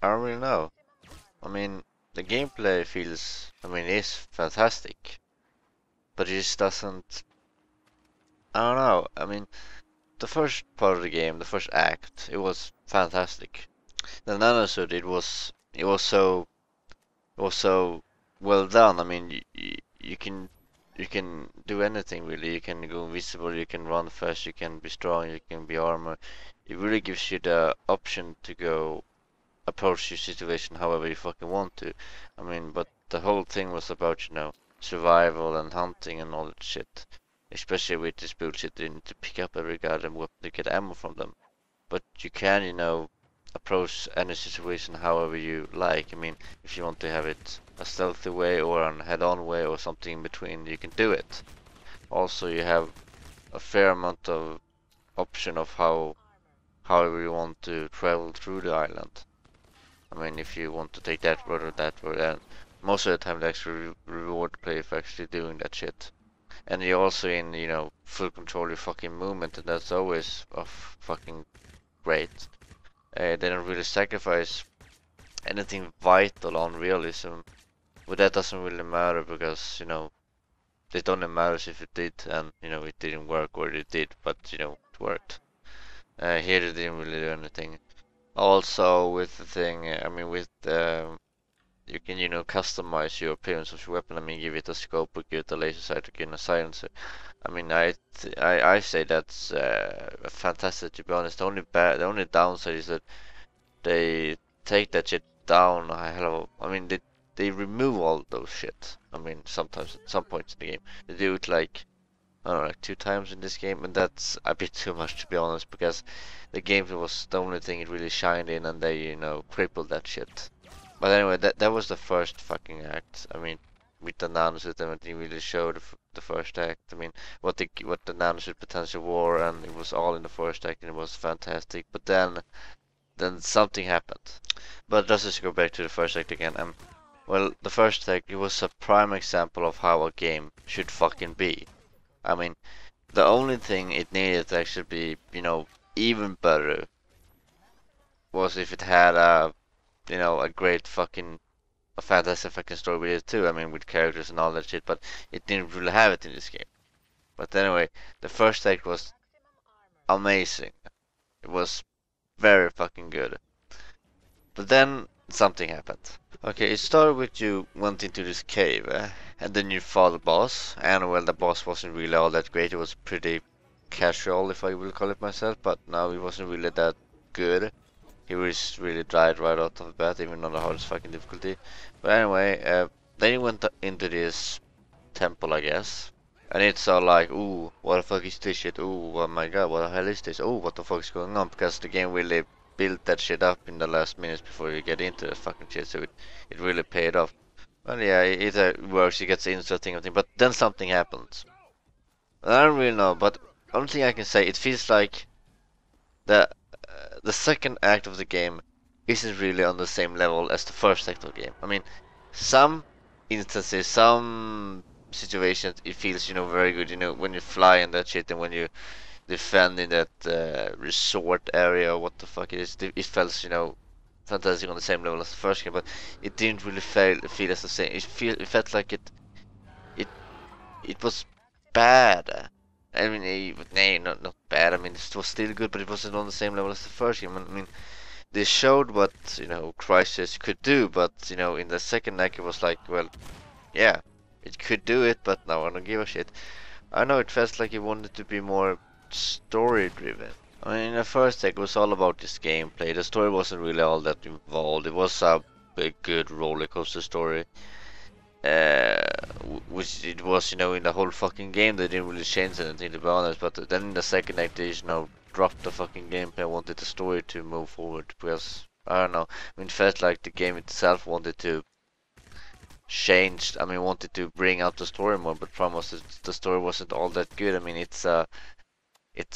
I don't really know. I mean, the gameplay feels, I mean, is fantastic, but it just doesn't. I don't know. I mean, the first part of the game, the first act, it was fantastic. The nanosuit, it was so well done. I mean, you can do anything really. You can go invisible, you can run fast, you can be strong, you can be armor. It really gives you the option to go approach your situation however you fucking want to. I mean, but the whole thing was about, survival and hunting and all that shit. Especially with this bullshit, you need to pick up every goddamn weapon to get ammo from them. But you can, approach any situation however you like. I mean, if you want to have it a stealthy way or a head-on way or something in between, you can do it. Also, you have a fair amount of option of however you want to travel through the island. I mean, if you want to take that road or that road, and most of the time they actually reward the player for actually doing that shit. And you're also in, full control of your fucking movement, and that's always fucking great. They don't really sacrifice anything vital on realism, but that doesn't really matter because, it only matters if it did, and, it didn't work or it did, but, it worked. Here they didn't really do anything. Also, with the thing, I mean, you can, customize your appearance of your weapon. I mean, give it a scope, or give it a laser sight, or give it a silencer. I mean, I say that's fantastic, to be honest. The only downside is that they take that shit down a hell of. I mean, they remove all those shit. I mean, sometimes at some points in the game, they do it like, I don't know, like 2 times in this game, and that's a bit too much, to be honest, because the gameplay was the only thing it really shined in, and they, crippled that shit. But anyway, that was the first fucking act. I mean, with the nanosuit, everything really showed the first act. I mean, what the nanosuit potential were, and it was all in the first act, and it was fantastic. But then something happened. But let's just go back to the first act again. Well, the first act, it was a prime example of how a game should fucking be. I mean, the only thing it needed to actually be, even better was if it had a great fucking, a fantastic fucking story with it too. I mean, with characters and all that shit, but it didn't really have it in this game. But anyway, the first act was amazing. It was very fucking good. But then something happened. Okay, it started with you went into this cave, and then you fought the boss. And well, the boss wasn't really all that great. It was pretty casual, if I will call it myself. But no, he wasn't really that good. He was really died right out of the bat, even on the hardest fucking difficulty. But anyway, then you went into this temple, I guess. And it's all like, ooh, what the fuck is this shit? Ooh, oh my god, what the hell is this? Ooh, what the fuck is going on? Because the game really built that shit up in the last minutes before you get into the fucking shit, so it really paid off. Well, yeah, it works, it gets interesting, everything, but then something happens. I don't really know, but only thing I can say, it feels like the the second act of the game isn't really on the same level as the first act of the game. I mean, some instances, some situations, it feels, very good, when you fly and that shit, and when you defend in that resort area, what the fuck it is, it felt, fantastic on the same level as the first game, but it didn't really feel as the same. It felt like it it was bad. I mean, nay, not bad. I mean, it was still good, but it wasn't on the same level as the first game. I mean, they showed what, Crysis could do, but, in the second act it was like, well, yeah, it could do it, but no, I don't give a shit. I know it felt like it wanted to be more story driven. I mean, in the first act it was all about this gameplay. The story wasn't really all that involved. It was a good roller coaster story. Which it was, in the whole fucking game. They didn't really change anything, to be honest. But then in the second act, they, dropped the fucking gameplay. I wanted the story to move forward because I don't know. I mean, it felt like the game itself wanted to change. I mean, wanted to bring out the story more. But problem was that the story wasn't all that good. I mean, it's a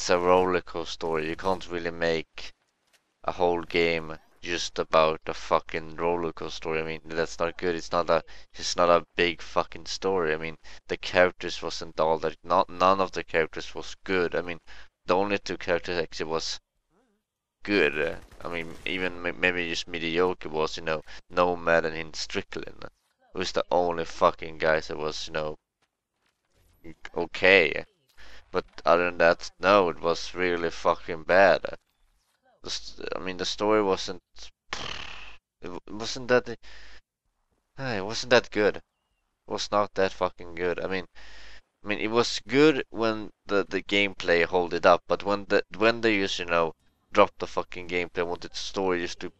roller coaster story. You can't really make a whole game just about a fucking roller coaster story. I mean, that's not good. It's not a big fucking story. I mean, the characters wasn't all that. None of the characters was good. I mean, the only two characters actually was good. I mean, even maybe just mediocre was, you know, Nomad and Strickland. It was the only fucking guys that was, you know, okay. But other than that, no, it was really fucking bad. I mean, the story wasn't. It wasn't that. It wasn't that good. It was not that fucking good. I mean, it was good when the gameplay hold it up, but when they just, you know, dropped the fucking gameplay, wanted the story just to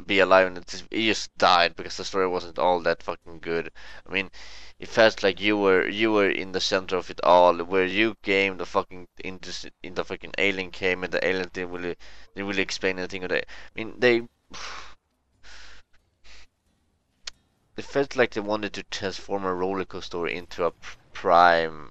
be alive, and it just died because the story wasn't all that fucking good. I mean, it felt like you were in the center of it all, where you came, the fucking in the fucking alien came, and the alien didn't really explain anything. I mean, it felt like they wanted to transform a roller coaster story into a prime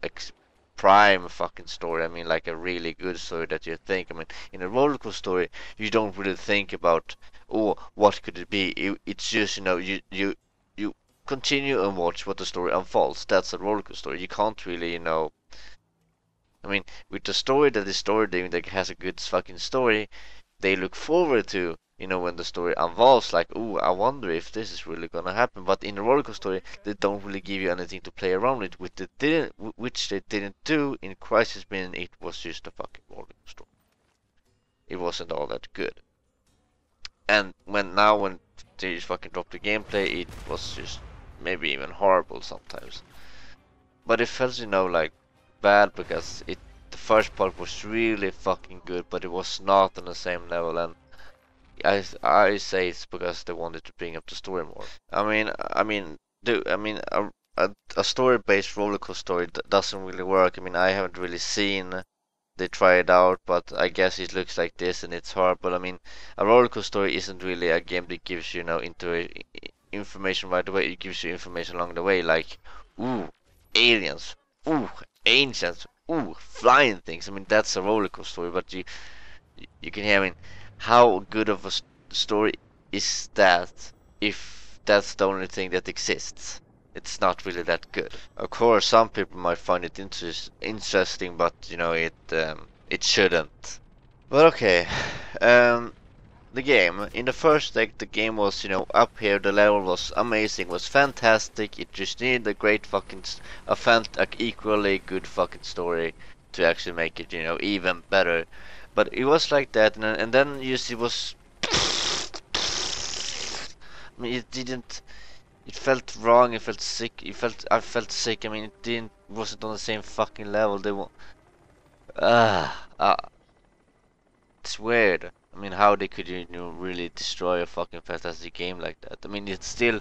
ex prime fucking story. I mean, like a really good story that you think. I mean, in a roller coaster story, you don't really think about, oh, what could it be? It's just, you know, you continue and watch what the story unfolds. That's a roller coaster story. You can't really, you know. I mean, with the story that is storytelling that has a good fucking story, they look forward to, you know, when the story unfolds, like, ooh, I wonder if this is really gonna happen. But in the roller coaster story, they don't really give you anything to play around with, which they didn't do in Crysis, meaning it was just a fucking roller coaster. It wasn't all that good. And when they just fucking dropped the gameplay, it was just maybe even horrible sometimes. But it felt, you know, like bad because the first part was really fucking good, but it was not on the same level, and I say it's because they wanted to bring up the story more. A story-based roller coaster story doesn't really work. I mean, I haven't really seen they try it out, but I guess it looks like this and it's horrible. I mean, a roller coaster story isn't really a game that gives you, you know, information right away. It gives you information along the way, like, ooh, aliens, ooh, ancients, ooh, flying things. I mean, that's a roller coaster story, but you can hear, I mean, how good of a story is that if that's the only thing that exists? It's not really that good. Of course, some people might find it interesting, but you know, it shouldn't. But okay, the game. In the first deck, the game was, you know, up here. The level was amazing, was fantastic. It just needed a great fucking, a equally good fucking story to actually make it, you know, even better. But it was like that, and then you see, it was. I mean, it didn't. It felt wrong. It felt sick. I felt sick. I mean, wasn't on the same fucking level. They were. It's weird. I mean, how they could, you know, really destroy a fucking fantastic game like that. I mean, it's still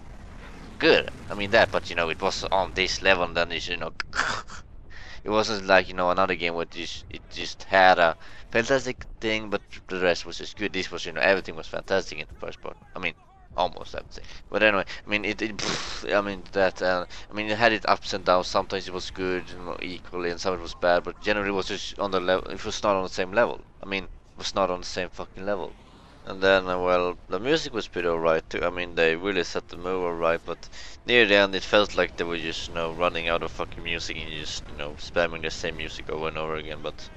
good. I mean that, but you know, it was on this level, and then it's, you know, it wasn't like, you know, another game where it just had a fantastic thing, but the rest was just good. This was, you know, everything was fantastic in the first part. I mean, almost everything. But anyway, I mean, I mean that. I mean, it had its ups and downs. Sometimes it was good, you know, equally, and sometimes it was bad. But generally, it was just on the level. It was not on the same level. I mean, it was not on the same fucking level. And then, well, the music was pretty alright too. I mean, they really set the mood alright, but near the end, it felt like they were just, you know, running out of fucking music and just, you know, spamming the same music over and over again. But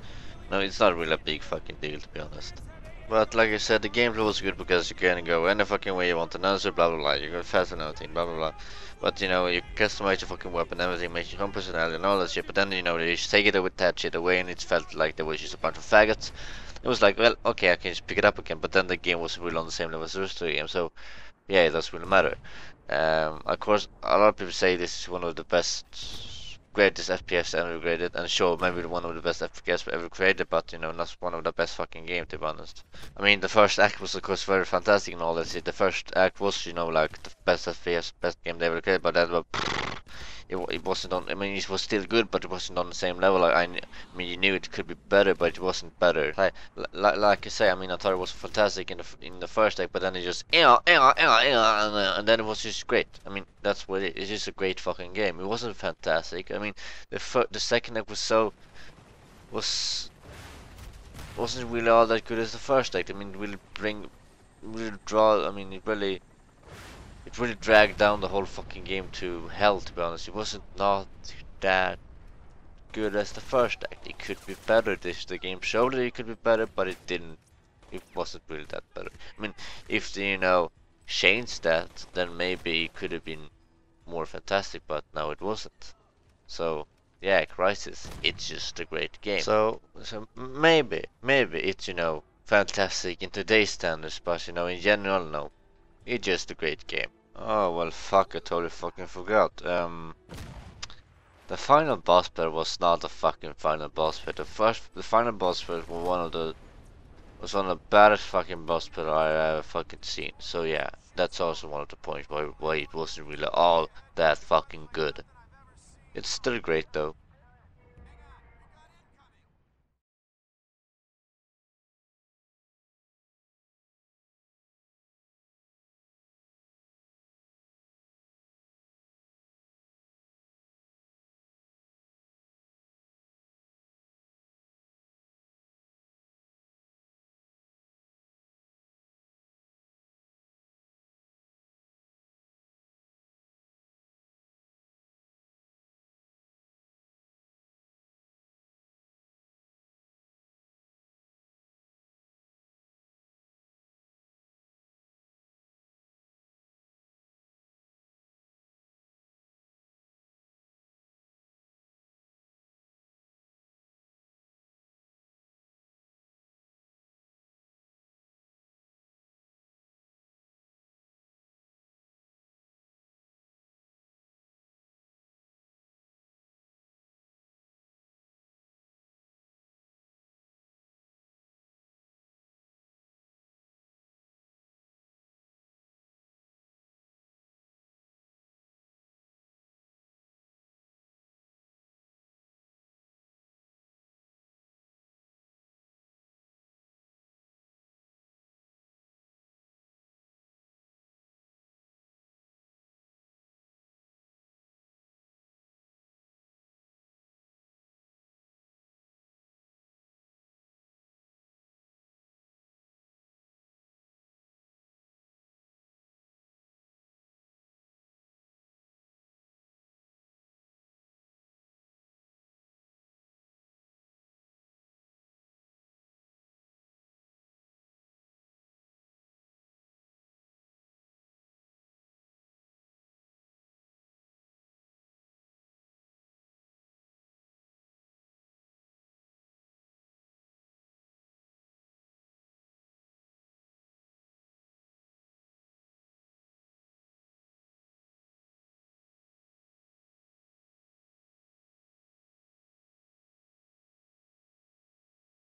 no, it's not really a big fucking deal, to be honest. But like I said, the gameplay was good because you can go any fucking way you want and answer, blah blah blah. You go fast and everything, blah blah blah. But you know, you customize your fucking weapon, everything, make your own personality and all that shit. But then, you know, they just take it with that shit away, and it felt like there was just a bunch of faggots. It was like, well, okay, I can just pick it up again. But then the game was really on the same level as the rest of the game, so yeah, it doesn't really matter. Of course, a lot of people say this is one of the best, greatest FPS ever created, and sure, maybe one of the best FPS ever created, but you know, not one of the best fucking game, to be honest. I mean, the first act was of course very fantastic and all that shit. The first act was, you know, like the best FPS, best game they ever created, but that was. It wasn't on. I mean, it was still good, but it wasn't on the same level. I mean, you knew it could be better, but it wasn't better. Like I say, I mean, I thought it was fantastic in the first act, but then it just and then it was just great. I mean, that's what it is. It's just a great fucking game. It wasn't fantastic. I mean, the second act was wasn't really all that good as the first act. I mean, really draw. I mean, it really dragged down the whole fucking game to hell, to be honest. It wasn't not that good as the first act. It could be better. The game showed that it could be better, but it didn't it wasn't really that better. I mean, if they, changed that, then maybe it could have been more fantastic, but no, it wasn't. So yeah, Crysis, it's just a great game. So maybe it's fantastic in today's standards, but in general, no, it's just a great game. Oh well, fuck! I totally fucking forgot. The final boss battle was not a fucking final boss battle. The final boss battle was one of the baddest fucking boss battle I ever fucking seen. So yeah, that's also one of the points why it wasn't really all that fucking good. It's still great though.